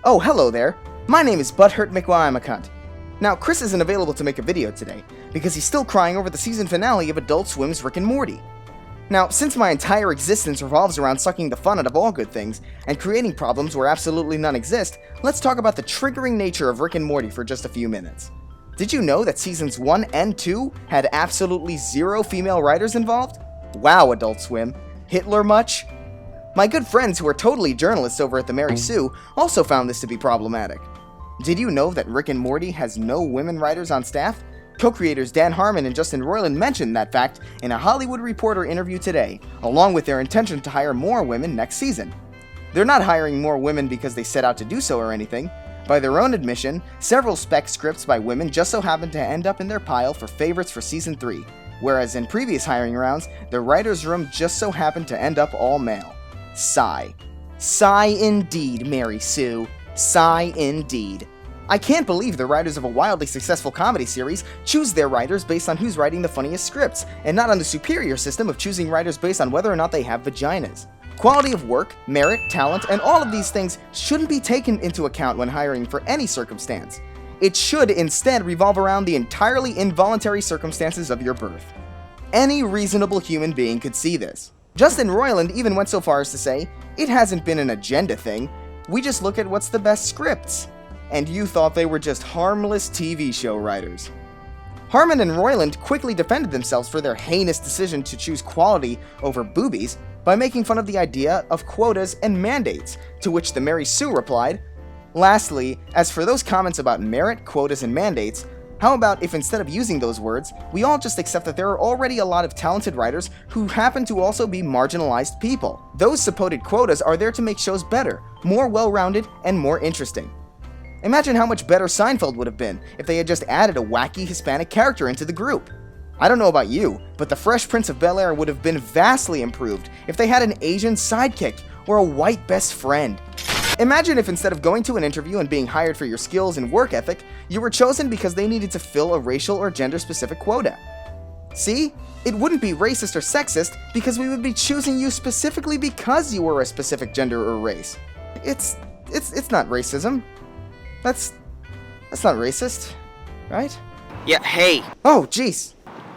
Oh, hello there. My name is Butthurt McWimacunt. Now, Chris isn't available to make a video today, because he's still crying over the season finale of Adult Swim's Rick and Morty. Now, since my entire existence revolves around sucking the fun out of all good things, and creating problems where absolutely none exist, let's talk about the triggering nature of Rick and Morty for just a few minutes. Did you know that seasons 1 and 2 had absolutely 0 female writers involved? Wow, Adult Swim. Hitler much? My good friends who are totally journalists over at the Mary Sue also found this to be problematic. Did you know that Rick and Morty has no women writers on staff? Co-creators Dan Harmon and Justin Roiland mentioned that fact in a Hollywood Reporter interview today, along with their intention to hire more women next season. They're not hiring more women because they set out to do so or anything. By their own admission, several spec scripts by women just so happened to end up in their pile for favorites for season 3, whereas in previous hiring rounds, the writer's room just so happened to end up all male. Sigh. Sigh indeed, Mary Sue. Sigh indeed. I can't believe the writers of a wildly successful comedy series choose their writers based on who's writing the funniest scripts, and not on the superior system of choosing writers based on whether or not they have vaginas. Quality of work, merit, talent, and all of these things shouldn't be taken into account when hiring for any circumstance. It should instead revolve around the entirely involuntary circumstances of your birth. Any reasonable human being could see this. Justin Roiland even went so far as to say, "It hasn't been an agenda thing, we just look at what's the best scripts." And you thought they were just harmless TV show writers. Harmon and Roiland quickly defended themselves for their heinous decision to choose quality over boobies by making fun of the idea of quotas and mandates, to which the Mary Sue replied, "Lastly, as for those comments about merit, quotas, and mandates, how about if instead of using those words, we all just accept that there are already a lot of talented writers who happen to also be marginalized people. Those supposed quotas are there to make shows better, more well-rounded, and more interesting." Imagine how much better Seinfeld would have been if they had just added a wacky Hispanic character into the group. I don't know about you, but the Fresh Prince of Bel-Air would have been vastly improved if they had an Asian sidekick or a white best friend. Imagine if instead of going to an interview and being hired for your skills and work ethic, you were chosen because they needed to fill a racial or gender-specific quota. See? It wouldn't be racist or sexist because we would be choosing you specifically because you were a specific gender or race. It's not racism. That's not racist, right? Yeah, hey. Oh, jeez.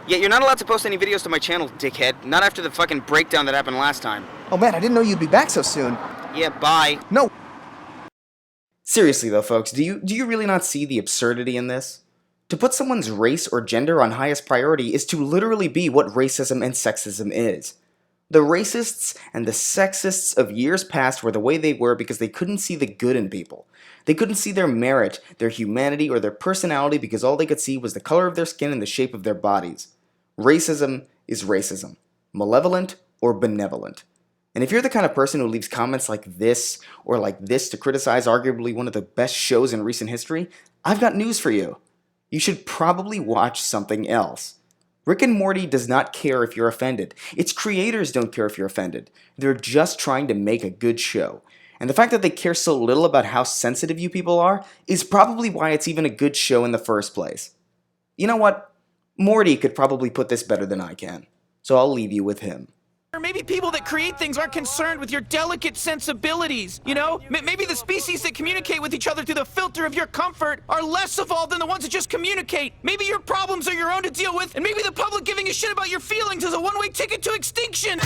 Yeah, you're not allowed to post any videos to my channel, dickhead. Not after the fucking breakdown that happened last time. Oh man, I didn't know you'd be back so soon. Yeah, bye. No. Seriously though, folks, do you really not see the absurdity in this? To put someone's race or gender on highest priority is to literally be what racism and sexism is. The racists and the sexists of years past were the way they were because they couldn't see the good in people. They couldn't see their merit, their humanity, or their personality because all they could see was the color of their skin and the shape of their bodies. Racism is racism, malevolent or benevolent. And if you're the kind of person who leaves comments like this or like this to criticize arguably one of the best shows in recent history, I've got news for you. You should probably watch something else. Rick and Morty does not care if you're offended. Its creators don't care if you're offended. They're just trying to make a good show. And the fact that they care so little about how sensitive you people are is probably why it's even a good show in the first place. You know what? Morty could probably put this better than I can. So I'll leave you with him. Or maybe people that create things aren't concerned with your delicate sensibilities, you know? Maybe the species that communicate with each other through the filter of your comfort are less evolved than the ones that just communicate. Maybe your problems are your own to deal with, and maybe the public giving a shit about your feelings is a one-way ticket to extinction.